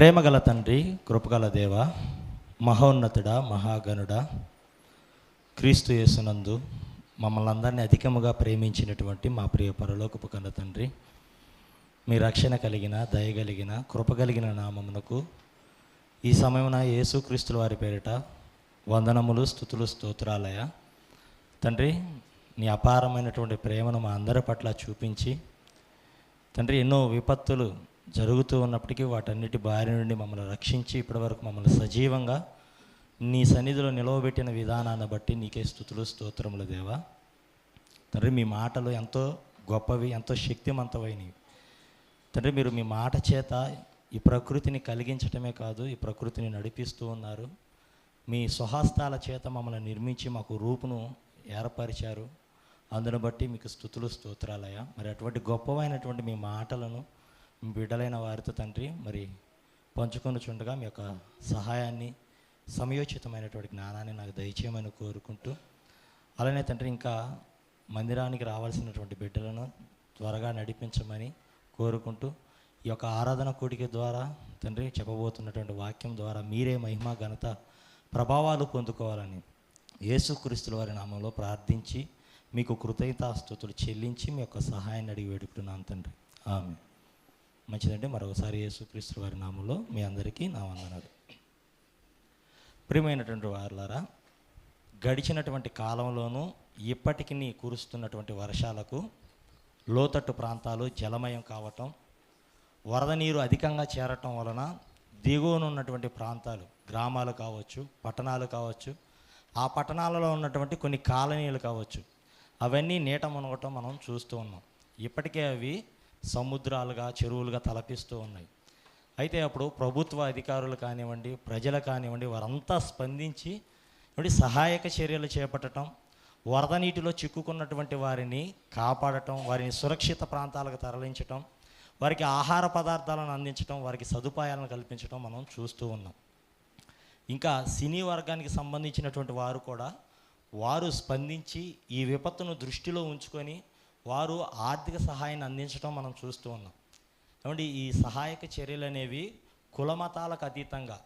ప్రేమగల తండ్రి, కృపగల దేవ, మహోన్నతుడా, మహాగణుడా, క్రీస్తు యేసునందు మమ్మల్ని అందరినీ అధికముగా ప్రేమించినటువంటి మా ప్రియ పరలోకపు కన్న తండ్రి, మీ రక్షణ కలిగిన, దయగలిగిన, కృపగలిగిన నామమునకు ఈ సమయమున యేసుక్రీస్తుల వారి పేరిట వందనములు, స్తుతులు, స్తోత్రాలయ. తండ్రి, నీ అపారమైనటువంటి ప్రేమను మా అందరి పట్ల చూపించి తండ్రి, ఎన్నో విపత్తులు జరుగుతూ ఉన్నప్పటికీ వాటన్నిటి బారి నుండి మమ్మల్ని రక్షించి ఇప్పటివరకు మమ్మల్ని సజీవంగా నీ సన్నిధిలో నిలవబెట్టిన విధానాన్ని బట్టి నీకే స్తుతులు, స్తోత్రములు దేవా. తండ్రి, మీ మాటలు ఎంతో గొప్పవి, ఎంతో శక్తివంతమైనవి. తండ్రి, మీరు మీ మాట చేత ఈ ప్రకృతిని కలిగించటమే కాదు, ఈ ప్రకృతిని నడిపిస్తూ ఉన్నారు. మీ స్వహస్తాల చేత మమ్మల్ని నిర్మించి మాకు రూపును ఏర్పరిచారు. అందును బట్టి మీకు స్తుతులు, స్తోత్రాలయ. మరి అటువంటి గొప్పవైనటువంటి మీ మాటలను బిడ్డలైన వారితో తండ్రి మరి పంచుకొని చుండగా మీ యొక్క సహాయాన్ని, సమయోచితమైనటువంటి జ్ఞానాన్ని నాకు దయచేయమని కోరుకుంటూ, అలానే తండ్రి ఇంకా మందిరానికి రావాల్సినటువంటి బిడ్డలను త్వరగా నడిపించమని కోరుకుంటూ, ఈ యొక్క ఆరాధన కూడిక ద్వారా తండ్రి చెప్పబోతున్నటువంటి వాక్యం ద్వారా మీరే మహిమ, ఘనత, ప్రభావాలు పొందుకోవాలని యేసుక్రీస్తుల వారి నామంలో ప్రార్థించి మీకు కృతజ్ఞతాస్తుతులు చెల్లించి మీ యొక్క సహాయాన్ని అడిగి వేడుకుంటున్నాను తండ్రి. ఆమె. మంచిదండి. మరొకసారి యేసుక్రీస్తు వారి నామంలో మీ అందరికీ నా వందనాలు. ప్రియమైనటువంటి వారులారా, గడిచినటువంటి కాలంలోనూ ఇప్పటికీ కురుస్తున్నటువంటి వర్షాలకు లోతట్టు ప్రాంతాలు జలమయం కావటం, వరద నీరు అధికంగా చేరటం వలన దిగువన ఉన్నటువంటి ప్రాంతాలు, గ్రామాలు కావచ్చు, పట్టణాలు కావచ్చు, ఆ పట్టణాలలో ఉన్నటువంటి కొన్ని కాలనీలు కావచ్చు, అవన్నీ నీట మునగటం మనం చూస్తూ ఉన్నాం. ఇప్పటికే అవి సముద్రాలుగా, చెరువులుగా తలపిస్తూ ఉన్నాయి. అయితే అప్పుడు ప్రభుత్వ అధికారులు కానివ్వండి, ప్రజలు కానివ్వండి, వారంతా స్పందించి సహాయక చర్యలు చేపట్టడం, వరద నీటిలో చిక్కుకున్నటువంటి వారిని కాపాడటం, వారిని సురక్షిత ప్రాంతాలకు తరలించటం, వారికి ఆహార పదార్థాలను అందించడం, వారికి సదుపాయాలను కల్పించడం మనం చూస్తూ ఉన్నాం. ఇంకా సినీ వర్గానికి సంబంధించినటువంటి వారు కూడా వారు స్పందించి ఈ విపత్తును దృష్టిలో ఉంచుకొని వారు ఆర్థిక సహాయాన్ని అందించడం మనం చూస్తూ ఉన్నాం. ఏమంటే ఈ సహాయక చర్యలు అనేవి కులమతాలకు అతీతంగా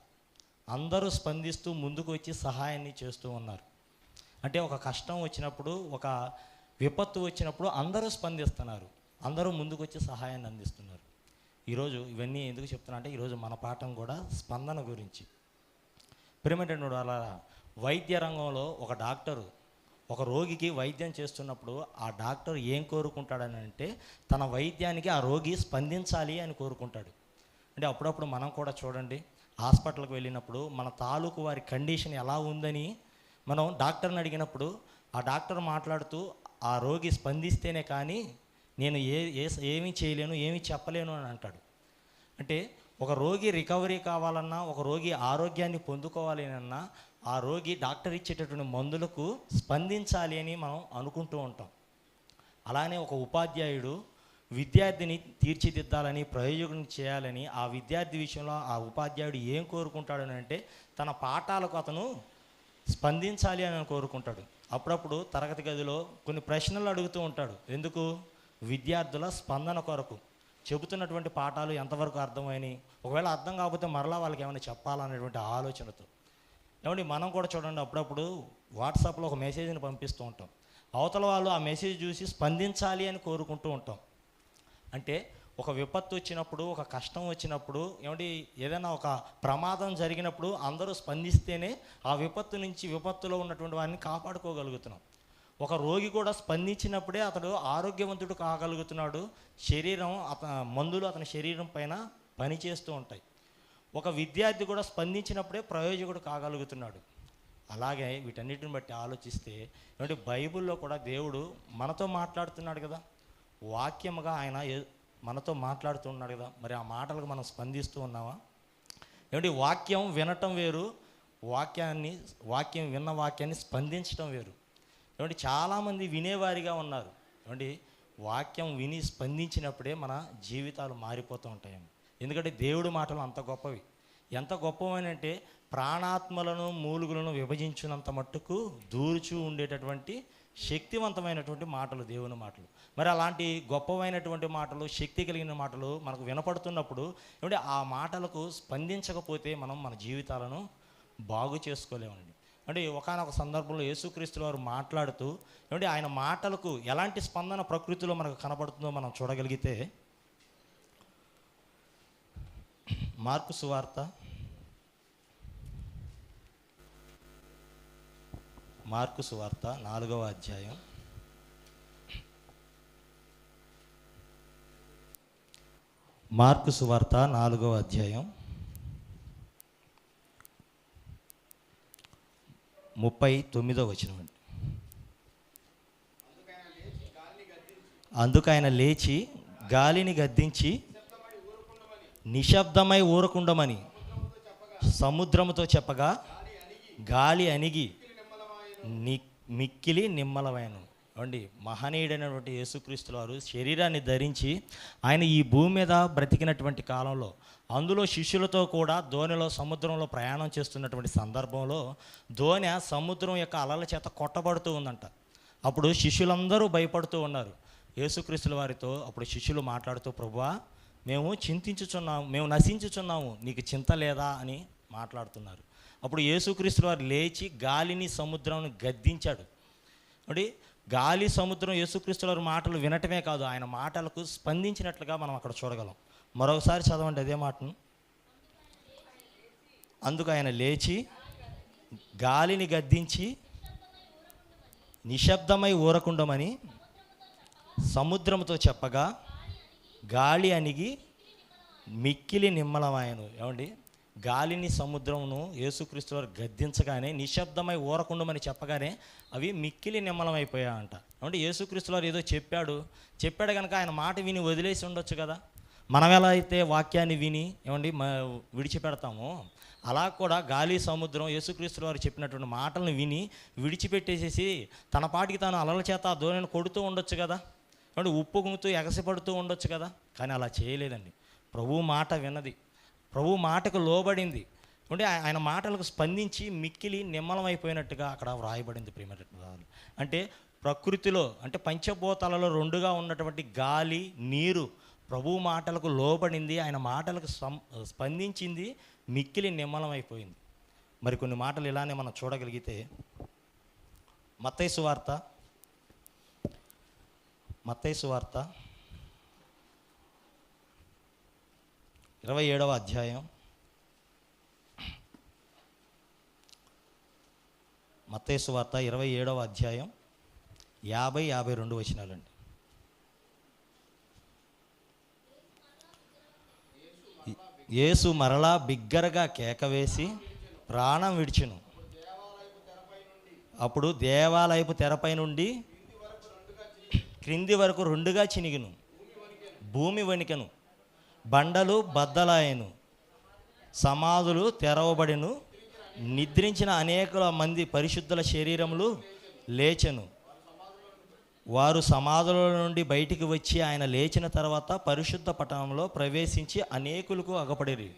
అందరూ స్పందిస్తూ ముందుకు వచ్చి సహాయాన్ని చేస్తూ ఉన్నారు. అంటే ఒక కష్టం వచ్చినప్పుడు, ఒక విపత్తు వచ్చినప్పుడు అందరూ స్పందిస్తున్నారు, అందరూ ముందుకు వచ్చి సహాయాన్ని అందిస్తున్నారు. ఈరోజు ఇవన్నీ ఎందుకు చెప్తున్నా అంటే, ఈరోజు మన పాఠం కూడా స్పందన గురించి. ప్రియమైనటువంటి వాళ్ళ వైద్య రంగంలో ఒక డాక్టరు ఒక రోగికి వైద్యం చేస్తున్నప్పుడు ఆ డాక్టర్ ఏం కోరుకుంటాడని అంటే, తన వైద్యానికి ఆ రోగి స్పందించాలి అని కోరుకుంటాడు. అంటే అప్పుడప్పుడు మనం కూడా చూడండి, హాస్పిటల్కి వెళ్ళినప్పుడు మన తాలూకు వారి కండిషన్ ఎలా ఉందని మనం డాక్టర్ని అడిగినప్పుడు ఆ డాక్టర్ మాట్లాడుతూ ఆ రోగి స్పందిస్తేనే కానీ నేను ఏమీ చేయలేను, ఏమీ చెప్పలేను అని అంటాడు. అంటే ఒక రోగి రికవరీ కావాలన్నా, ఒక రోగి ఆరోగ్యాన్ని పొందుకోవాలి అన్నా ఆ రోగి డాక్టర్ ఇచ్చేటటువంటి మందులకు స్పందించాలి అని మనం అనుకుంటూ ఉంటాం. అలానే ఒక ఉపాధ్యాయుడు విద్యార్థిని తీర్చిదిద్దాలని, ప్రయోజనం చేయాలని ఆ విద్యార్థి విషయంలో ఆ ఉపాధ్యాయుడు ఏం కోరుకుంటాడని అంటే, తన పాఠాలకు అతను స్పందించాలి అని కోరుకుంటాడు. అప్పుడప్పుడు తరగతి గదిలో కొన్ని ప్రశ్నలు అడుగుతూ ఉంటాడు. ఎందుకు? విద్యార్థుల స్పందన కొరకు. చెబుతున్నటువంటి పాఠాలు ఎంతవరకు అర్థమైనాయి, ఒకవేళ అర్థం కాకపోతే మరలా వాళ్ళకి ఏమైనా చెప్పాలనేటువంటి ఆలోచనతో. ఏమండి, మనం కూడా చూడండి, అప్పుడప్పుడు వాట్సాప్లో ఒక మెసేజ్ని పంపిస్తూ ఉంటాం, అవతల వాళ్ళు ఆ మెసేజ్ చూసి స్పందించాలి అని కోరుకుంటూ ఉంటాం. అంటే ఒక విపత్తు వచ్చినప్పుడు, ఒక కష్టం వచ్చినప్పుడు, ఏమండి ఏదైనా ఒక ప్రమాదం జరిగినప్పుడు అందరూ స్పందిస్తేనే ఆ విపత్తు నుంచి, విపత్తులో ఉన్నటువంటి వారిని కాపాడుకోగలుగుతున్నాం. ఒక రోగి కూడా స్పందించినప్పుడే అతడు ఆరోగ్యవంతుడు కాగలుగుతున్నాడు. శరీరం మందులు అతని శరీరం పైన పనిచేస్తూ ఉంటాయి. ఒక విద్యార్థి కూడా స్పందించినప్పుడే ప్రయోజకుడు కాగలుగుతున్నాడు. అలాగే వీటన్నిటిని బట్టి ఆలోచిస్తే ఏమంటే బైబిల్లో కూడా దేవుడు మనతో మాట్లాడుతున్నాడు కదా, వాక్యముగా ఆయన మనతో మాట్లాడుతున్నాడు కదా. మరి ఆ మాటలకు మనం స్పందిస్తూ ఉన్నామా? ఏమంటే వాక్యం వినటం వేరు, వాక్యం విన్న వాక్యాన్ని స్పందించడం వేరు. ఏమంటే చాలామంది వినేవారిగా ఉన్నారు. ఏమంటే వాక్యం విని స్పందించినప్పుడే మన జీవితాలు మారిపోతూ ఉంటాయేమో. ఎందుకంటే దేవుడి మాటలు అంత గొప్పవి. ఎంత గొప్పవని అంటే, ప్రాణాత్మలను మూలుగులను విభజించినంత మట్టుకు దూరుచూ ఉండేటటువంటి శక్తివంతమైనటువంటి మాటలు, దేవుని మాటలు. మరి అలాంటి గొప్పమైనటువంటి మాటలు, శక్తి కలిగిన మాటలు మనకు వినపడుతున్నప్పుడు ఏమంటే ఆ మాటలకు స్పందించకపోతే మనం మన జీవితాలను బాగు చేసుకోలేమండి. అంటే ఒకానొక సందర్భంలో యేసుక్రీస్తు వారు మాట్లాడుతూ ఏమంటే ఆయన మాటలకు ఎలాంటి స్పందన ప్రకృతిలో మనకు కనపడుతుందో మనం చూడగలిగితే, మార్కు సువార్త 4వ అధ్యాయం 4వ అధ్యాయం 39వ వచనం అండి. అందుకైన లేచి గాలిని గద్దించి నిశ్శబ్దమై ఊరకుండమని సముద్రముతో చెప్పగా గాలి అణిగి మిక్కిలి నిమ్మలమైను. అండి, మహనీయుడైనటువంటి యేసుక్రీస్తు వారు శరీరాన్ని ధరించి ఆయన ఈ భూమి మీద బ్రతికినటువంటి కాలంలో, అందులో శిష్యులతో కూడా దోణిలో సముద్రంలో ప్రయాణం చేస్తున్నటువంటి సందర్భంలో దోణి సముద్రం యొక్క అలల చేత కొట్టబడుతూ ఉందంట. అప్పుడు శిష్యులందరూ భయపడుతూ ఉన్నారు. యేసుక్రీస్తుల వారితో అప్పుడు శిష్యులు మాట్లాడుతూ, ప్రభువా, మేము చింతించుచున్నాము, మేము నశించుచున్నాము, నీకు చింత లేదా అని మాట్లాడుతున్నారు. అప్పుడు యేసుక్రీస్తుల వారు లేచి గాలిని సముద్రాన్ని గద్దించాడు. అంటే గాలి సముద్రం యేసుక్రీస్తుల వారి మాటలు వినటమే కాదు, ఆయన మాటలకు స్పందించినట్లుగా మనం అక్కడ చూడగలం. మరొకసారి చదవండి అదే మాటను. అందుకు ఆయన లేచి గాలిని గద్దించి నిశ్శబ్దమై ఊరకుండమని సముద్రముతో చెప్పగా గాలి అణిగి మిక్కిలి నిమ్మలమాయను. ఏమండి, గాలిని సముద్రమును యేసుక్రీస్తు వారు గద్దించగానే, నిశ్శబ్దమై ఊరకుండమని చెప్పగానే అవి మిక్కిలి నిమ్మలమైపోయాయంట. అంటే యేసుక్రీస్తు వారు ఏదో చెప్పాడు కనుక ఆయన మాట విని వదిలేసి ఉండొచ్చు కదా. మనం ఎలా అయితే వాక్యాన్ని విని ఏమండి విడిచిపెడతామో, అలా కూడా గాలి సముద్రం యేసుక్రీస్తు వారు చెప్పినటువంటి మాటలను విని విడిచిపెట్టేసేసి తన పాటికి తాను అలల చేత ఆ ధోనిని కొడుతూ ఉండొచ్చు కదా, అంటే ఉప్పుగుతూ ఎగసిపడుతూ ఉండొచ్చు కదా. కానీ అలా చేయలేదండి. ప్రభువు మాట విన్నది, ప్రభు మాటకు లోబడింది. అంటే ఆయన మాటలకు స్పందించి మిక్కిలి నిమ్మలమైపోయినట్టుగా అక్కడ వ్రాయబడింది. ప్రియమైనటువంటి అంటే ప్రకృతిలో, అంటే పంచభూతాలలో రెండుగా ఉన్నటువంటి గాలి, నీరు ప్రభు మాటలకు లోబడింది, ఆయన మాటలకు స్పందించింది, మిక్కిలి నిమ్మలమైపోయింది. మరికొన్ని మాటలు ఇలానే మనం చూడగలిగితే మత్తయి సువార్త 27వ అధ్యాయం 27వ అధ్యాయం 50-52 వచనాలండి. యేసు మరలా బిగ్గరగా కేకవేసి ప్రాణం విడిచెను. అప్పుడు దేవాలయపు తెరపై నుండి క్రింది వరకు రెండుగా చినిగిను, భూమి వణికెను, బండలు బద్దలాయను, సమాధులు తెరవబడిను, నిద్రించిన అనేక మంది పరిశుద్ధుల శరీరములు లేచెను. వారు సమాధుల నుండి బయటికి వచ్చి ఆయన లేచిన తర్వాత పరిశుద్ధ పట్టణంలో ప్రవేశించి అనేకులకు అగపడిరి.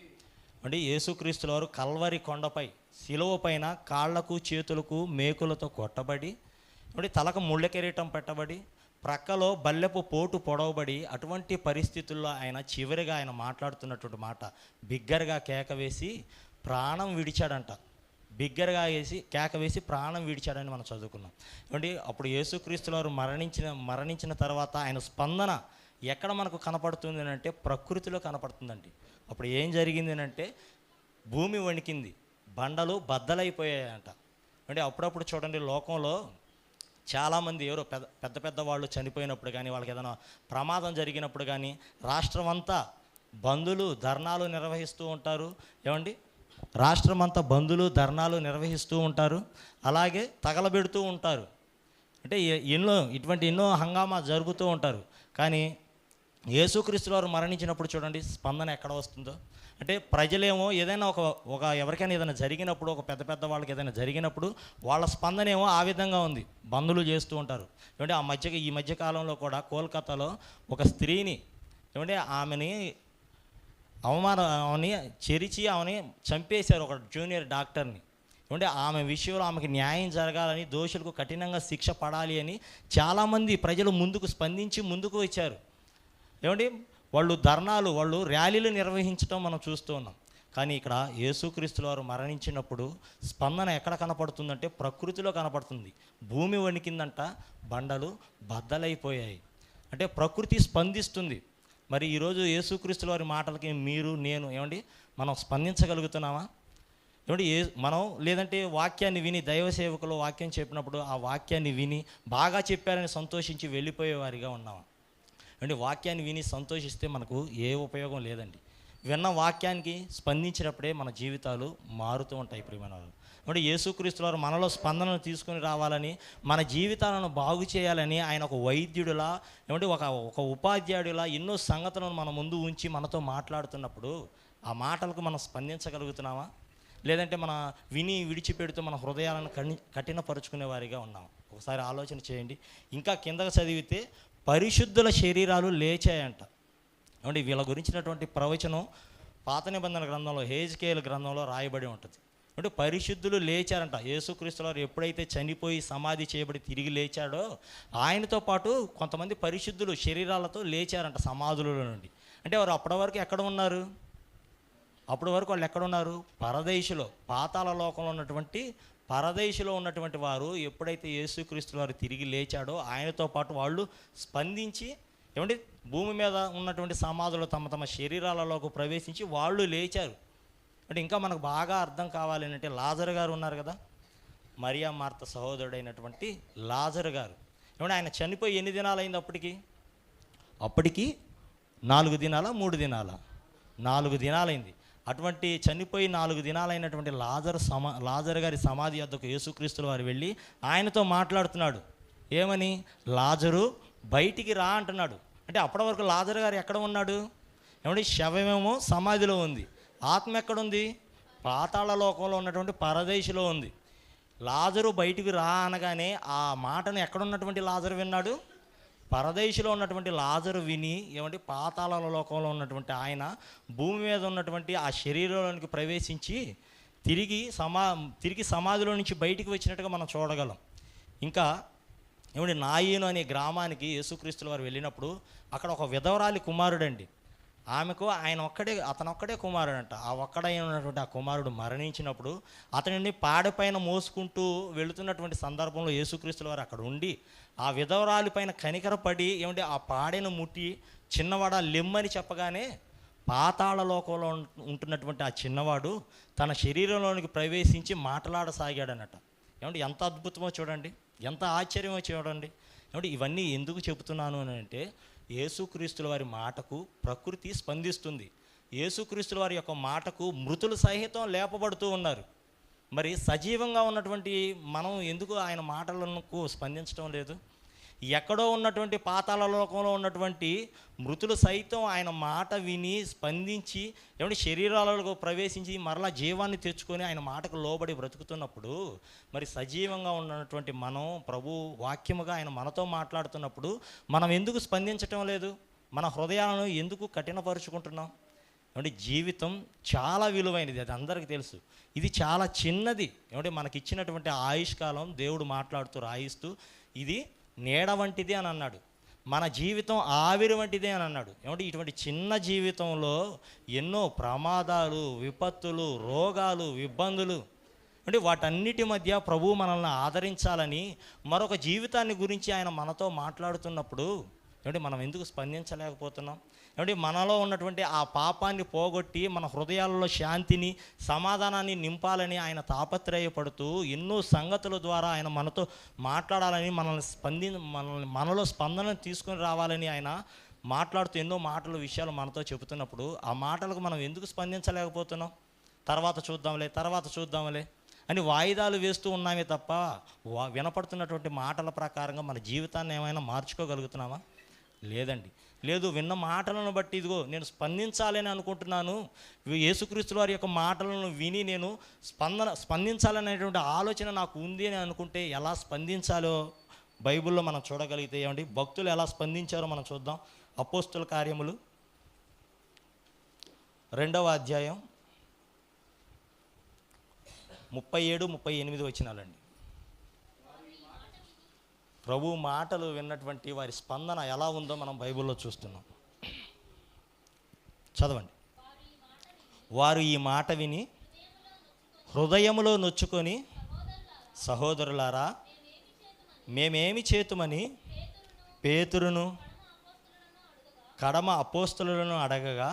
అంటే యేసుక్రీస్తుల వారు కల్వరి కొండపై శిలువ పైన కాళ్లకు చేతులకు మేకులతో కొట్టబడి, అంటే తలకు ముళ్ళ కిరీటం పెట్టబడి, ప్రక్కలో బల్లెపు పోటు పొడవబడి, అటువంటి పరిస్థితుల్లో ఆయన చివరిగా ఆయన మాట్లాడుతున్నటువంటి మాట, బిగ్గరగా కేకవేసి ప్రాణం విడిచాడంట. బిగ్గరగా కేకవేసి ప్రాణం విడిచాడని మనం చదువుకున్నాం. అంటే అప్పుడు యేసుక్రీస్తుల వారు మరణించిన తర్వాత ఆయన స్పందన ఎక్కడ మనకు కనపడుతుంది అంటే ప్రకృతిలో కనపడుతుందండి. అప్పుడు ఏం జరిగింది అంటే భూమి వణికింది, బండలు బద్దలైపోయాయంట. అంటే అప్పుడప్పుడు చూడండి, లోకంలో చాలామంది ఎవరో పెద్ద వాళ్ళు చనిపోయినప్పుడు కానీ, వాళ్ళకి ఏదైనా ప్రమాదం జరిగినప్పుడు కానీ రాష్ట్రం అంతా బంధులు ధర్నాలు నిర్వహిస్తూ ఉంటారు. ఏమండి, రాష్ట్రం అంతా బంధులు ధర్నాలు నిర్వహిస్తూ ఉంటారు, అలాగే తగలబెడుతూ ఉంటారు. అంటే ఎన్నో హంగామా జరుగుతూ ఉంటారు. కానీ యేసుక్రీస్తు వారు మరణించినప్పుడు చూడండి స్పందన ఎక్కడ వస్తుందో. అంటే ప్రజలేమో ఏదైనా ఒక ఎవరికైనా ఏదైనా జరిగినప్పుడు, ఒక పెద్ద వాళ్ళకి ఏదైనా జరిగినప్పుడు వాళ్ళ స్పందన ఏమో ఆ విధంగా ఉంది, బంధులు చేస్తూ ఉంటారు. ఏమంటే ఈ మధ్య కాలంలో కూడా కోల్కతాలో ఒక స్త్రీని ఏమంటే ఆమెని చెరిచి ఆమెని చంపేశారు, ఒక జూనియర్ డాక్టర్ని. ఏమంటే ఆమె విషయంలో ఆమెకి న్యాయం జరగాలని, దోషులకు కఠినంగా శిక్ష పడాలి అని చాలామంది ప్రజలు ముందుకు స్పందించి ముందుకు వచ్చారు. ఏమంటే వాళ్ళు ధర్నాలు, వాళ్ళు ర్యాలీలు నిర్వహించడం మనం చూస్తూ ఉన్నాం. కానీ ఇక్కడ యేసుక్రీస్తుల వారు మరణించినప్పుడు స్పందన ఎక్కడ కనపడుతుందంటే ప్రకృతిలో కనపడుతుంది. భూమి వణికిందంట, బండలు బద్దలైపోయాయి. అంటే ప్రకృతి స్పందిస్తుంది. మరి ఈరోజు యేసుక్రీస్తుల వారి మాటలకి మీరు నేను ఏమండి మనం స్పందించగలుగుతున్నామా? ఏమంటే మనం లేదంటే వాక్యాన్ని విని, దైవ సేవకులు వాక్యం చెప్పినప్పుడు ఆ వాక్యాన్ని విని బాగా చెప్పారని సంతోషించి వెళ్ళిపోయేవారిగా ఉన్నామా? అంటే వాక్యాన్ని విని సంతోషిస్తే మనకు ఏ ఉపయోగం లేదండి. విన్న వాక్యానికి స్పందించినప్పుడే మన జీవితాలు మారుతూ ఉంటాయి. ప్రియమైన వాళ్ళు, అంటే యేసుక్రీస్తుల వారు మనలో స్పందనను తీసుకుని రావాలని, మన జీవితాలను బాగు చేయాలని ఆయన ఒక వైద్యుడిలా, ఏమంటే ఒక ఉపాధ్యాయుడిలా ఎన్నో సంగతులను మన ముందు ఉంచి మనతో మాట్లాడుతున్నప్పుడు ఆ మాటలకు మనం స్పందించగలుగుతున్నామా? లేదంటే మన విని విడిచిపెడుతూ మన హృదయాలను కఠినపరుచుకునే వారిగా ఉన్నాం? ఒకసారి ఆలోచన చేయండి. ఇంకా కిందకు చదివితే పరిశుద్ధుల శరీరాలు లేచాయంట. ఏమంటే వీళ్ళ గురించినటువంటి ప్రవచనం పాత నిబంధన గ్రంథంలో, హెజ్కేలు గ్రంథంలో రాయబడి ఉంటుంది. అంటే పరిశుద్ధులు లేచారంట. యేసుక్రీస్తుల వారు ఎప్పుడైతే చనిపోయి సమాధి చేయబడి తిరిగి లేచాడో ఆయనతో పాటు కొంతమంది పరిశుద్ధులు శరీరాలతో లేచారంట సమాధుల నుండి. అంటే వారు అప్పటి వరకు ఎక్కడ ఉన్నారు? అప్పటి వరకు వాళ్ళు ఎక్కడున్నారు? పరదేశులో, పాతాళ లోకంలో ఉన్నటువంటి పరదేశులో ఉన్నటువంటి వారు ఎప్పుడైతే యేసుక్రీస్తుల వారు తిరిగి లేచాడో ఆయనతో పాటు వాళ్ళు స్పందించి, ఏమంటే భూమి మీద ఉన్నటువంటి సమాధులు తమ తమ శరీరాలలోకి ప్రవేశించి వాళ్ళు లేచారు. అంటే ఇంకా మనకు బాగా అర్థం కావాలి అంటే లాజరు గారు ఉన్నారు కదా, మరియా మార్త సహోదరుడైనటువంటి లాజరు గారు. ఏమంటే ఆయన చనిపోయి ఎన్ని దినాలు అయింది? అప్పటికి 4 దినాలా 3 దినాలా? 4 దినాలైంది. అటువంటి చనిపోయి 4 దినాలైనటువంటి లాజరు గారి సమాధి వద్దకు యేసుక్రీస్తుల వారు వెళ్ళి ఆయనతో మాట్లాడుతున్నాడు. ఏమని? లాజరు బయటికి రా అంటున్నాడు. అంటే అప్పటి వరకు లాజరు గారు ఎక్కడ ఉన్నాడు? ఏమంటే శవమేమో సమాధిలో ఉంది, ఆత్మ ఎక్కడుంది? పాతాళ లోకంలో ఉన్నటువంటి పరదేశిలో ఉంది. లాజరు బయటికి రా అనగానే ఆ మాటను ఎక్కడున్నటువంటి లాజరు విన్నాడు? పరదేశిలో ఉన్నటువంటి లాజరు విని, ఏమంటే పాతాళ లోకంలో ఉన్నటువంటి ఆయన భూమి మీద ఉన్నటువంటి ఆ శరీరంలోనికి ప్రవేశించి తిరిగి సమాధిలో నుంచి బయటికి వచ్చినట్టుగా మనం చూడగలం. ఇంకా ఏమంటే నాయీను అనే గ్రామానికి యేసుక్రీస్తుల వారు వెళ్ళినప్పుడు అక్కడ ఒక విధవరాలి కుమారుడండి. ఆమెకు అతను ఒక్కడే కుమారుడంట. ఆ ఒక్కడైన ఉన్నటువంటి ఆ కుమారుడు మరణించినప్పుడు అతనిని పాడెపైన మోసుకుంటూ వెళుతున్నటువంటి సందర్భంలో యేసుక్రీస్తుల వారు అక్కడ ఉండి ఆ విధవరాలి పైన కనికరపడి, ఏమంటే ఆ పాడెను ముట్టి చిన్నవాడా లెమ్మని చెప్పగానే పాతాళ లోకంలో ఉంటున్నటువంటి ఆ చిన్నవాడు తన శరీరంలోనికి ప్రవేశించి మాట్లాడసాగాడనట. ఏమంటే ఎంత అద్భుతమో చూడండి, ఎంత ఆశ్చర్యమో చూడండి. ఏమంటే ఇవన్నీ ఎందుకు చెబుతున్నాను అని అంటే, యేసుక్రీస్తుల వారి మాటకు ప్రకృతి స్పందిస్తుంది. యేసుక్రీస్తుల వారి యొక్క మాటకు మృతులు సహితం లేపబడుతూ ఉన్నారు. మరి సజీవంగా ఉన్నటువంటి మనం ఎందుకు ఆయన మాటలకు స్పందించడం లేదు? ఎక్కడో ఉన్నటువంటి పాతాళ లోకంలో ఉన్నటువంటి మృతులు సైతం ఆయన మాట విని స్పందించి, ఏమంటే శరీరాలకు ప్రవేశించి మరలా జీవాన్ని తెచ్చుకొని ఆయన మాటకు లోబడి బ్రతుకుతున్నప్పుడు, మరి సజీవంగా ఉన్నటువంటి మనం ప్రభు వాక్యముగా ఆయన మనతో మాట్లాడుతున్నప్పుడు మనం ఎందుకు స్పందించటం లేదు? మన హృదయాలను ఎందుకు కఠినపరుచుకుంటున్నాం? ఏమంటే జీవితం చాలా విలువైనది, అది అందరికీ తెలుసు. ఇది చాలా చిన్నది. ఏమంటే మనకిచ్చినటువంటి ఆయుష్కాలం దేవుడు మాట్లాడుతూ రాయిస్తూ ఇది నీడ వంటిది అని అన్నాడు. మన జీవితం ఆవిరి వంటిదే అని అన్నాడు. ఏమంటే ఇటువంటి చిన్న జీవితంలో ఎన్నో ప్రమాదాలు, విపత్తులు, రోగాలు, ఇబ్బందులు, అంటే వాటన్నిటి మధ్య ప్రభువు మనల్ని ఆదరించాలని మరొక జీవితాన్ని గురించి ఆయన మనతో మాట్లాడుతున్నప్పుడు ఏమంటే మనం ఎందుకు స్పందించలేకపోతున్నాం? ఏమంటే మనలో ఉన్నటువంటి ఆ పాపాన్ని పోగొట్టి మన హృదయాలలో శాంతిని, సమాధానాన్ని నింపాలని ఆయన తాపత్రయపడుతూ ఎన్నో సంగతుల ద్వారా ఆయన మనతో మాట్లాడాలని, మనలో స్పందన తీసుకొని రావాలని ఆయన మాట్లాడుతూ ఎన్నో విషయాలు మనతో చెబుతున్నప్పుడు ఆ మాటలకు మనం ఎందుకు స్పందించలేకపోతున్నాం? తర్వాత చూద్దాంలే అని వాయిదాలు వేస్తూ ఉన్నామే తప్ప వినపడుతున్నటువంటి మాటల ప్రకారంగా మన జీవితాన్ని ఏమైనా మార్చుకోగలుగుతున్నామా? లేదండి. లేదు. విన్న మాటలను బట్టి ఇదిగో నేను స్పందించాలని అనుకుంటున్నాను, యేసుక్రీస్తుల వారి యొక్క మాటలను విని నేను స్పందించాలనేటువంటి ఆలోచన నాకు ఉంది అని అనుకుంటే ఎలా స్పందించాలో బైబిల్లో మనం చూడగలిగితే, ఏమండి భక్తులు ఎలా స్పందించారో మనం చూద్దాం. అపోస్తుల కార్యములు 2వ అధ్యాయం 37, 38 వచనాలండి. ప్రభు మాటలు విన్నటువంటి వారి స్పందన ఎలా ఉందో మనం బైబిల్లో చూస్తున్నాం. చదవండి. వారు ఈ మాట విని హృదయములో నొచ్చుకొని, సహోదరులారా మేమేమి చేతుమని పేతురును కడమ అపోస్తలులను అడగగా,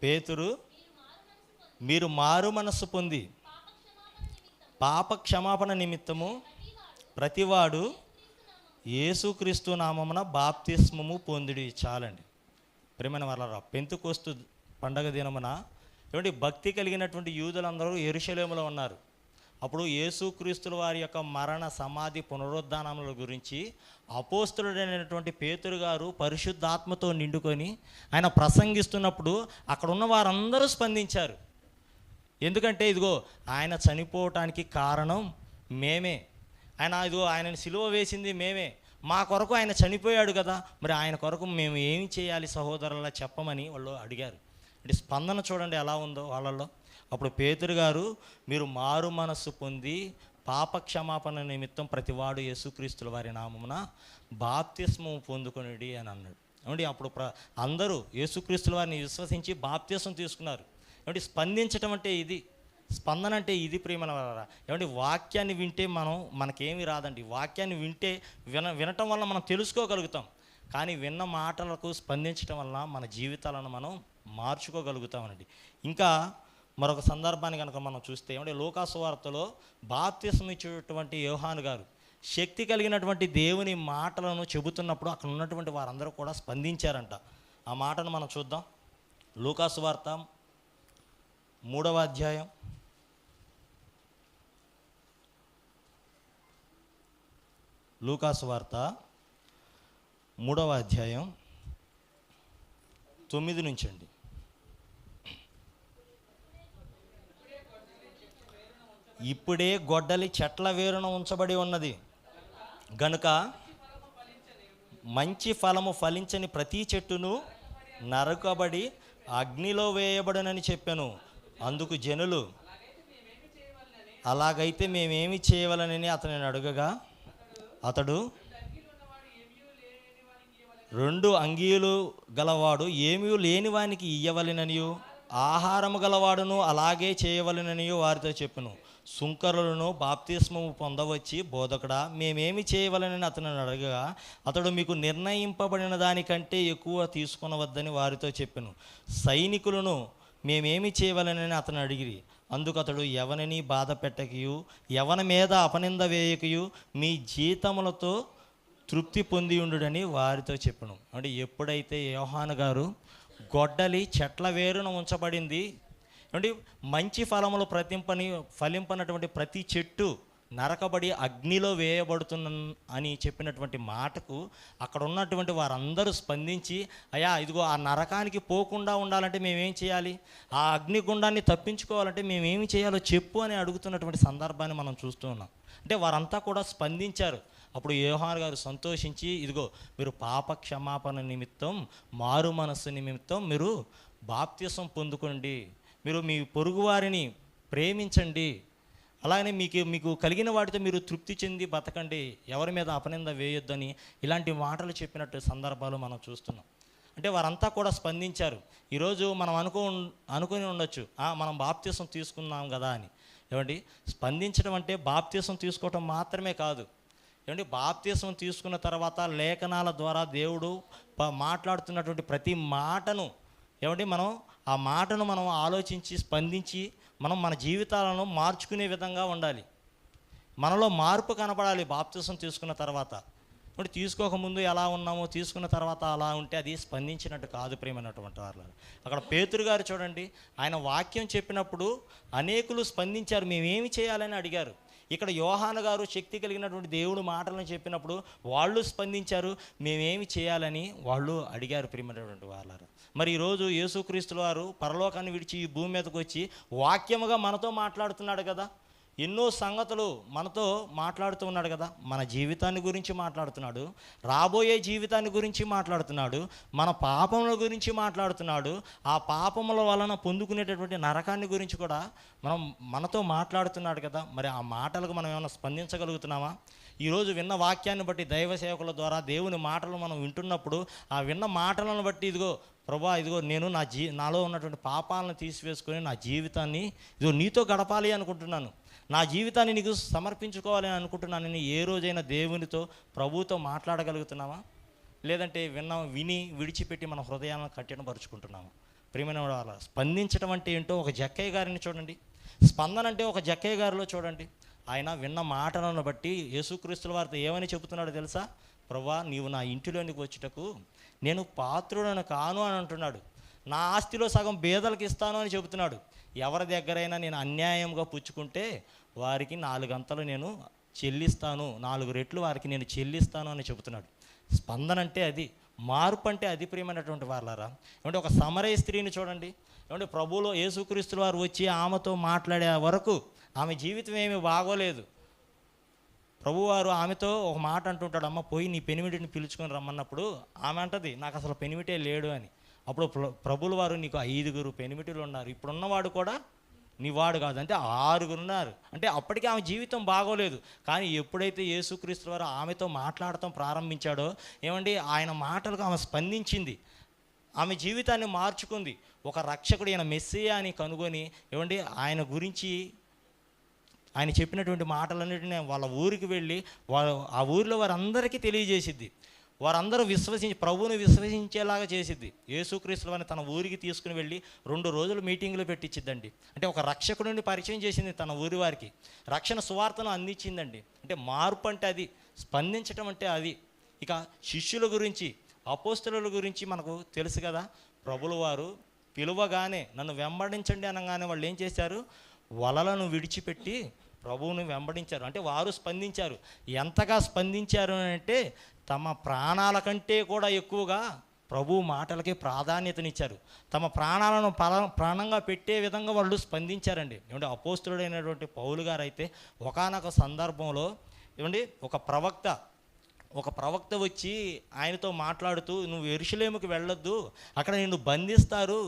పేతురు, మీరు మారు మనస్సు పొంది పాప క్షమాపణ నిమిత్తము ప్రతివాడు యేసుక్రీస్తు నామమున బాప్తిస్మము పొందుడి. చాలండి ప్రియమైన వాళ్ళరా. పెంతెకోస్తు పండగ దినమున ఏమంటే భక్తి కలిగినటువంటి యూదులందరూ యెరూషలేములో ఉన్నారు. అప్పుడు యేసుక్రీస్తుల వారి యొక్క మరణ, సమాధి, పునరుద్ధానముల గురించి అపోస్తలుడైనటువంటి పేతురు గారు పరిశుద్ధాత్మతో నిండుకొని ఆయన ప్రసంగిస్తున్నప్పుడు అక్కడ ఉన్న వారందరూ స్పందించారు. ఎందుకంటే ఇదిగో ఆయన చనిపోవటానికి కారణం మేమే, ఆయనని సిలువ వేసింది మేమే, మా కొరకు ఆయన చనిపోయాడు కదా, మరి ఆయన కొరకు మేము ఏమి చేయాలి సహోదరులా చెప్పమని వాళ్ళు అడిగారు. అంటే స్పందన చూడండి ఎలా ఉందో వాళ్ళల్లో. అప్పుడు పేతురు గారు, మీరు మారు మనస్సు పొంది పాప క్షమాపణ నిమిత్తం ప్రతివాడు యేసుక్రీస్తుల వారి నామమున బాప్తిస్మం పొందుకొనిడి అని అన్నాడు. ఏమండి అప్పుడు అందరూ యేసుక్రీస్తుల వారిని విశ్వసించి బాప్తిస్మం తీసుకున్నారు. ఏమంటే స్పందించటం అంటే ఇది, స్పందన అంటే ఇది ప్రియమైన వారా. ఏమంటే వాక్యాన్ని వింటే మనకేమీ రాదండి. వాక్యాన్ని వినటం వల్ల మనం తెలుసుకోగలుగుతాం. కానీ విన్న మాటలకు స్పందించటం వల్ల మన జీవితాలను మనం మార్చుకోగలుగుతామనండి. ఇంకా మరొక సందర్భాన్ని కనుక మనం చూస్తే ఏమంటే లూకాసు వార్తలో బాప్తిస్మం ఇచ్చేటువంటి యోహాను గారు శక్తి కలిగినటువంటి దేవుని మాటలను చెబుతున్నప్పుడు అక్కడ ఉన్నటువంటి వారందరూ కూడా స్పందించారంట. ఆ మాటను మనం చూద్దాం. లూకాసు వార్త 3వ అధ్యాయం 9 నుంచి అండి. ఇప్పుడే గొడ్డలి చెట్ల వేరున ఉంచబడి ఉన్నది గనుక మంచి ఫలము ఫలించని ప్రతి చెట్టును నరకబడి అగ్నిలో వేయబడనని చెప్పాను. అందుకు జనులు, అలాగైతే మేమేమి చేయవలనని అతనిని అడగగా, అతడు 2 అంగీలు గలవాడు ఏమీ లేనివానికి ఇయ్యవలెననియు, ఆహారము గలవాడును అలాగే చేయవలెననియు వారితో చెప్పును. సుంకరులను బాప్తిస్మము పొందవచ్చి, బోధకుడా మేమేమి చేయవలనని అతనిని అడగగా, అతడు మీకు నిర్ణయింపబడిన దానికంటే ఎక్కువ తీసుకొనవద్దని వారితో చెప్పెను. సైనికులను మేమేమి చేయవలనని అతను అడిగిరి. అందుకు అతడు, ఎవరిని బాధ పెట్టకయు ఎవరి మీద అపనింద వేయకయు మీ జీతములతో తృప్తి పొంది ఉండుడని వారితో చెప్పెను. అంటే ఎప్పుడైతే యోహాను గారు గొడ్డలి చెట్ల వేరున ఉంచబడింది, అంటే మంచి ఫలములు ఫలింపనటువంటి ప్రతి చెట్టు నరకబడి అగ్నిలో వేయబడుతున్న అని చెప్పినటువంటి మాటకు అక్కడ ఉన్నటువంటి వారందరూ స్పందించి, అయ్యా ఇదిగో ఆ నరకానికి పోకుండా ఉండాలంటే మేమేం చేయాలి, ఆ అగ్నిగుండాన్ని తప్పించుకోవాలంటే మేమేమి చేయాలో చెప్పు అని అడుగుతున్నటువంటి సందర్భాన్ని మనం చూస్తూ ఉన్నాం. అంటే వారంతా కూడా స్పందించారు. అప్పుడు యోహాను గారు సంతోషించి, ఇదిగో మీరు పాప క్షమాపణ నిమిత్తం, మారు మనస్సు నిమిత్తం మీరు బాప్తిసం పొందుకోండి, మీరు మీ పొరుగువారిని ప్రేమించండి, అలాగే మీకు కలిగిన వాటితో మీరు తృప్తి చెంది బతకండి, ఎవరి మీద అపనింద వేయొద్దని ఇలాంటి మాటలు చెప్పినట్టు సందర్భాలు మనం చూస్తున్నాం. అంటే వారంతా కూడా స్పందించారు. ఈరోజు మనం అనుకుని ఉండొచ్చు, మనం బాప్తిసం తీసుకున్నాం కదా అని. ఏమండి స్పందించడం అంటే బాప్తిసం తీసుకోవటం మాత్రమే కాదు. ఏమంటే బాప్తిసం తీసుకున్న తర్వాత లేఖనాల ద్వారా దేవుడు మాట్లాడుతున్నటువంటి ప్రతి మాటను ఏమంటే ఆ మాటను మనం ఆలోచించి స్పందించి మన జీవితాలను మార్చుకునే విధంగా ఉండాలి. మనలో మార్పు కనపడాలి బాప్తిసం తీసుకున్న తర్వాత. ఇప్పుడు తీసుకోకముందు ఎలా ఉన్నామో తీసుకున్న తర్వాత అలా ఉంటే అది స్పందించినట్టు కాదు ప్రియమైనటువంటి వాళ్ళు. అక్కడ పేతురు గారు చూడండి, ఆయన వాక్యం చెప్పినప్పుడు అనేకులు స్పందించారు, మేమేమి చేయాలని అడిగారు. ఇక్కడ యోహాను గారు శక్తి కలిగినటువంటి దేవుడు మాటలను చెప్పినప్పుడు వాళ్ళు స్పందించారు, మేమేమి చేయాలని వాళ్ళు అడిగారు ప్రియమైనటువంటి వాళ్ళారు. మరి ఈరోజు యేసుక్రీస్తుల వారు పరలోకాన్ని విడిచి ఈ భూమి మీదకి వచ్చి వాక్యముగా మనతో మాట్లాడుతున్నాడు కదా. ఎన్నో సంగతులు మనతో మాట్లాడుతూ ఉన్నాడు కదా. మన జీవితాన్ని గురించి మాట్లాడుతున్నాడు, రాబోయే జీవితాన్ని గురించి మాట్లాడుతున్నాడు, మన పాపముల గురించి మాట్లాడుతున్నాడు, ఆ పాపముల వలన పొందుకునేటటువంటి నరకాన్ని గురించి కూడా మనతో మాట్లాడుతున్నాడు కదా. మరి ఆ మాటలకు మనం ఏమైనా స్పందించగలుగుతున్నామా? ఈరోజు విన్న వాక్యాన్ని బట్టి, దైవ సేవకుల ద్వారా దేవుని మాటలు మనం వింటున్నప్పుడు, ఆ విన్న మాటలను బట్టి ఇదిగో ప్రభా, ఇదిగో నేను నాలో ఉన్నటువంటి పాపాలను తీసివేసుకొని నా జీవితాన్ని ఇదిగో నీతో గడపాలి అనుకుంటున్నాను, నా జీవితాన్ని నీకు సమర్పించుకోవాలి అని అనుకుంటున్నానని ఏ రోజైనా దేవునితో, ప్రభువుతో మాట్లాడగలుగుతున్నామా? లేదంటే విని విడిచిపెట్టి మన హృదయాలను కఠినపరుచుకుంటున్నాము? ప్రియమైన వాళ్ళ, స్పందించడం అంటే ఏంటో ఒక జక్కయ్య గారిని చూడండి, స్పందన అంటే ఒక జక్కయ్య గారిలో చూడండి. ఆయన విన్న మాటలను బట్టి యేసుక్రీస్తుల వారితో ఏమని చెబుతున్నాడో తెలుసా? ప్రభువా, నీవు నా ఇంటిలోనికి వచ్చుటకు నేను పాత్రుడను కాను అని అంటున్నాడు. నా ఆస్తిలో సగం బేదలకు ఇస్తాను అని చెబుతున్నాడు. ఎవరి దగ్గరైనా నేను అన్యాయంగా పుచ్చుకుంటే వారికి 4 అంతలు నేను చెల్లిస్తాను, 4 రెట్లు వారికి నేను చెల్లిస్తాను అని చెబుతున్నాడు. స్పందన అంటే అది, మార్పు అంటే అది. ప్రియమైనటువంటి వాళ్ళారా, ఏమంటే ఒక సమరయ స్త్రీని చూడండి. ఏమంటే ప్రభువులో యేసుక్రీస్తుల వారు వచ్చి ఆమెతో మాట్లాడే వరకు ఆమె జీవితం ఏమీ బాగోలేదు. ప్రభువారు ఆమెతో ఒక మాట అంటుంటాడు, అమ్మ పోయి నీ పెనిమిటిని పిలుచుకొని రమ్మన్నప్పుడు ఆమె అంటది, నాకు అసలు పెనిమిటే లేడు అని. అప్పుడు ప్రభువుల వారు, నీకు 5 పెనిమిటిలు ఉన్నారు, ఇప్పుడున్నవాడు కూడా నీ వాడు కాదు, అంటే 6 ఉన్నారు. అంటే అప్పటికి ఆమె జీవితం బాగోలేదు. కానీ ఎప్పుడైతే యేసుక్రీస్తు వారు ఆమెతో మాట్లాడటం ప్రారంభించాడో, ఏమండి, ఆయన మాటలకు ఆమె స్పందించింది, ఆమె జీవితాన్ని మార్చుకుంది. ఒక రక్షకుడు, ఈయన మెస్సియా అని కనుగొని, ఏమండి, ఆయన గురించి ఆయన చెప్పినటువంటి మాటలన్నిటిని వాళ్ళ ఊరికి వెళ్ళి ఆ ఊరిలో వారందరికీ తెలియజేసిద్ది. వారందరూ ప్రభువుని విశ్వసించేలాగా చేసిద్ది. యేసుక్రీస్తుల వారిని తన ఊరికి తీసుకుని వెళ్ళి 2 రోజులు మీటింగులు పెట్టించిద్దండి. అంటే ఒక రక్షకుడిని పరిచయం చేసింది తన ఊరి వారికి, రక్షణ సువార్తను అందించిందండి. అంటే మార్పు అంటే అది, స్పందించటం అంటే అది. ఇక శిష్యుల గురించి, అపోస్తలుల గురించి మనకు తెలుసు కదా. ప్రభుల వారు పిలువగానే నన్ను వెంబడించండి అనగానే వాళ్ళు ఏం చేశారు? వలలను విడిచిపెట్టి ప్రభువుని వెంబడించారు. అంటే వారు స్పందించారు. ఎంతగా స్పందించారు అంటే తమ ప్రాణాల కంటే కూడా ఎక్కువగా ప్రభువు మాటలకి ప్రాధాన్యతనిచ్చారు. తమ ప్రాణాలను ప్రాణంగా పెట్టే విధంగా వాళ్ళు స్పందించారండి. ఏమంటే అపోస్తలుడైనటువంటి పౌలు గారు అయితే ఒకానొక సందర్భంలో, ఏమండి, ఒక ప్రవక్త వచ్చి ఆయనతో మాట్లాడుతూ, నువ్వు యెరూషలేముకి వెళ్ళొద్దు, అక్కడ నిన్ను బంధిస్తారు,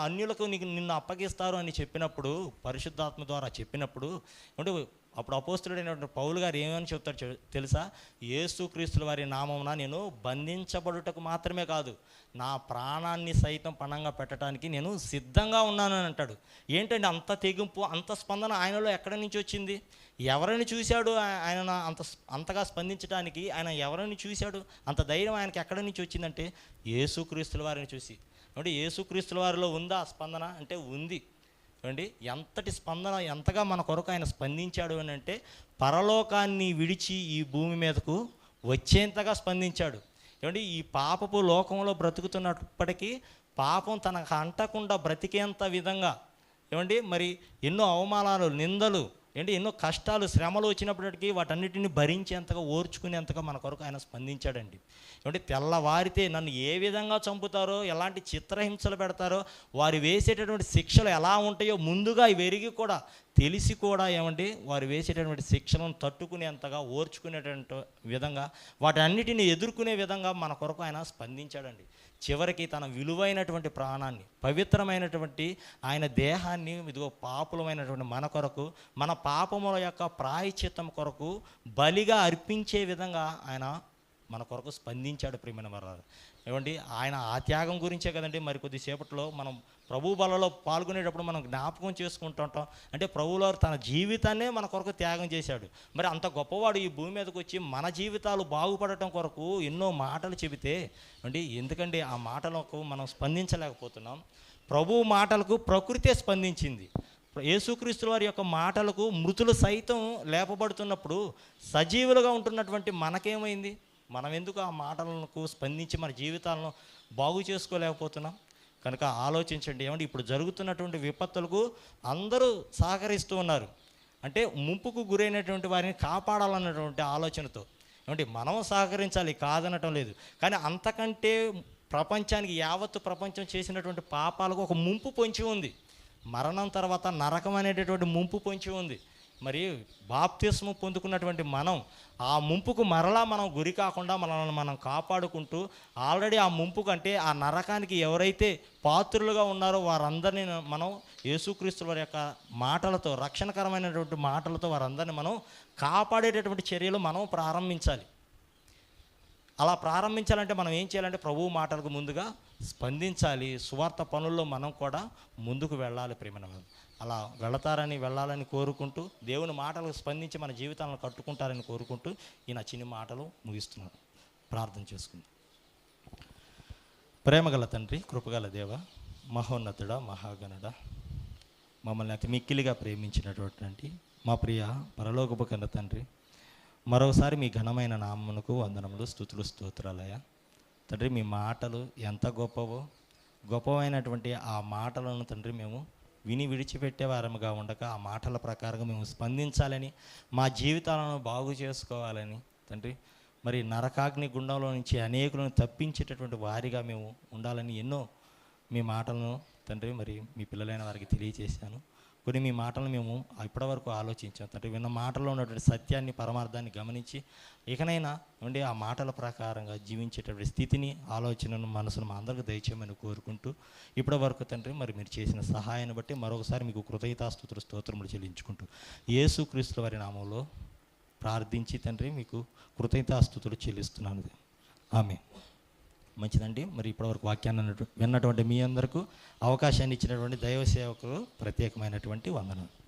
అన్యులకు నిన్ను అప్పగిస్తారు అని చెప్పినప్పుడు, పరిశుద్ధాత్మ ద్వారా చెప్పినప్పుడు, అంటే అప్పుడు అపోస్తలుడైనటువంటి పౌలు గారు ఏమని చెప్తారు తెలుసా? యేసుక్రీస్తుల వారి నామమున నేను బంధించబడుటకు మాత్రమే కాదు, నా ప్రాణాన్ని సైతం పణంగా పెట్టడానికి నేను సిద్ధంగా ఉన్నాను అని అంటాడు. ఏంటంటే అంత తెగింపు, అంత స్పందన ఆయనలో ఎక్కడి నుంచి వచ్చింది? ఎవరిని చూశాడు ఆయన అంతగా స్పందించడానికి? ఆయన ఎవరిని చూశాడు? అంత ధైర్యం ఆయనకి ఎక్కడి నుంచి వచ్చిందంటే యేసుక్రీస్తుల వారిని చూసి. అంటే యేసుక్రీస్తుల వారిలో ఉందా స్పందన? అంటే ఉంది. ఏమండి, ఎంతటి స్పందన, ఎంతగా మన కొరకు ఆయన స్పందించాడు అని అంటే పరలోకాన్ని విడిచి ఈ భూమి మీదకు వచ్చేంతగా స్పందించాడు. ఏమండి, ఈ పాపపు లోకంలో బ్రతుకుతున్నప్పటికీ పాపం తనకు అంటకుండా బ్రతికేంత విధంగా, ఏమండి, మరి ఎన్నో అవమానాలు, నిందలు, ఏంటి, ఎన్నో కష్టాలు, శ్రమలు వచ్చినప్పటికీ వాటన్నిటిని భరించేంతగా, ఓర్చుకునేంతగా మన కొరకు ఆయన స్పందించాడండి. ఏమంటే తెల్లవారితే నన్ను ఏ విధంగా చంపుతారో, ఎలాంటి చిత్రహింసలు పెడతారో, వారు వేసేటటువంటి శిక్షలు ఎలా ఉంటాయో ముందుగా వెరిగి కూడా, తెలిసి కూడా, ఏమంటే వారు వేసేటటువంటి శిక్షలను తట్టుకునేంతగా, ఓర్చుకునేటువంటి విధంగా, వాటన్నిటిని ఎదుర్కొనే విధంగా మన కొరకు ఆయన స్పందించాడండి. చివరికి తన విలువైనటువంటి ప్రాణాన్ని, పవిత్రమైనటువంటి ఆయన దేహాన్ని, ఇదిగో పాపులమైనటువంటి మన కొరకు, మన పాపముల యొక్క ప్రాయశ్చిత్తం కొరకు బలిగా అర్పించే విధంగా ఆయన మన కొరకు స్పందించాడు. ప్రియమైన వారు, ఏమండి, ఆయన ఆ త్యాగం గురించే కదండి మరి కొద్దిసేపట్లో మనం ప్రభు బలలో పాల్గొనేటప్పుడు మనం జ్ఞాపకం చేసుకుంటుంటాం. అంటే ప్రభువువారు తన జీవితాన్నే మన కొరకు త్యాగం చేశాడు. మరి అంత గొప్పవాడు ఈ భూమి మీదకి వచ్చి మన జీవితాలు బాగుపడటం కొరకు ఎన్నో మాటలు చెబితే, అంటే ఎందుకండి ఆ మాటలకు మనం స్పందించలేకపోతున్నాం? ప్రభు మాటలకు ప్రకృతే స్పందించింది. యేసుక్రీస్తుల వారి యొక్క మాటలకు మృతులు సైతం లేపబడుతున్నప్పుడు సజీవులుగా ఉంటున్నటువంటి మనకేమైంది? మనం ఎందుకు ఆ మాటలకు స్పందించి మన జీవితాలను బాగు చేసుకోలేకపోతున్నాం? కనుక ఆలోచించండి. ఏమంటే ఇప్పుడు జరుగుతున్నటువంటి విపత్తులకు అందరూ సహకరిస్తూ ఉన్నారు. అంటే ముంపుకు గురైనటువంటి వారిని కాపాడాలన్నటువంటి ఆలోచనతో. ఏమంటే మనం సహకరించాలి, కాదనటం లేదు. కానీ అంతకంటే ప్రపంచానికి, యావత్తు ప్రపంచం చేసినటువంటి పాపాలకు ఒక ముంపు పొంచి ఉంది. మరణం తర్వాత నరకం అనేటటువంటి ముంపు పొంచి ఉంది. మరి బాప్తిస్మం పొందుకున్నటువంటి మనం ఆ ముంపుకు మరలా మనం గురి కాకుండా మనల్ని మనం కాపాడుకుంటూ ఆల్రెడీ ఆ ముంపు కంటే ఆ నరకానికి ఎవరైతే పాత్రులుగా ఉన్నారో వారందరినీ మనం యేసుక్రీస్తు వారి యొక్క మాటలతో, రక్షణకరమైనటువంటి మాటలతో వారందరినీ మనం కాపాడేటటువంటి చర్యలు మనం ప్రారంభించాలి. అలా ప్రారంభించాలంటే మనం ఏం చేయాలంటే ప్రభువు మాటలకు ముందుగా స్పందించాలి. సువార్త పనుల్లో మనం కూడా ముందుకు వెళ్ళాలి. ప్రేమైన అలా వెళ్ళాలని కోరుకుంటూ, దేవుని మాటలకు స్పందించి మన జీవితాలను కట్టుకుంటారని కోరుకుంటూ ఈ నా చిన్ని మాటలు ముగిస్తున్నాను. ప్రార్థన చేసుకుందాం. ప్రేమగల తండ్రి, కృపగల దేవ, మహోన్నతుడ, మహాగణుడ, మమ్మల్ని అతి మిక్కిలిగా ప్రేమించినటువంటి మా ప్రియ పరలోకపు కన్న తండ్రి, మరోసారి మీ ఘనమైన నామమునకు వందనములు, స్తుతులు, స్తోత్రాలయ తండ్రి. మీ మాటలు ఎంత గొప్పవైనటువంటి ఆ మాటలను తండ్రి మేము విని విడిచిపెట్టే వారముగా ఉండక ఆ మాటల ప్రకారంగా మేము స్పందించాలని, మా జీవితాలను బాగు చేసుకోవాలని తండ్రి, మరి నరకాగ్ని గుండంలో నుంచి అనేకులను తప్పించేటటువంటి వారిగా మేము ఉండాలని ఎన్నో మీ మాటలను తండ్రి మరి మీ పిల్లలైన వారికి తెలియజేశాను. కొన్ని మీ మాటలను మేము ఇప్పటివరకు ఆలోచించాం తండ్రి. విన్న మాటల్లో ఉన్నటువంటి సత్యాన్ని, పరమార్థాన్ని గమనించి ఇకనైనా ఉండి ఆ మాటల ప్రకారంగా జీవించేటటువంటి స్థితిని, ఆలోచనను, మనసును మా అందరికీ దయచేయమని కోరుకుంటూ ఇప్పటి వరకు తండ్రి మరి మీరు చేసిన సహాయాన్ని బట్టి మరొకసారి మీకు కృతజ్ఞతాస్తుతులు, స్తోత్రములు చెల్లించుకుంటూ యేసుక్రీస్తు వారి నామంలో ప్రార్థించి తండ్రి మీకు కృతజ్ఞతాస్తుతులు చెల్లిస్తున్నాను. ఆమేన్. మంచిదండి. మరి ఇప్పటివరకు వాక్యాన్ని విన్నటువంటి మీ అందరికీ అవకాశాన్ని ఇచ్చినటువంటి దైవ సేవకులు ప్రత్యేకమైనటువంటి వందనాలు.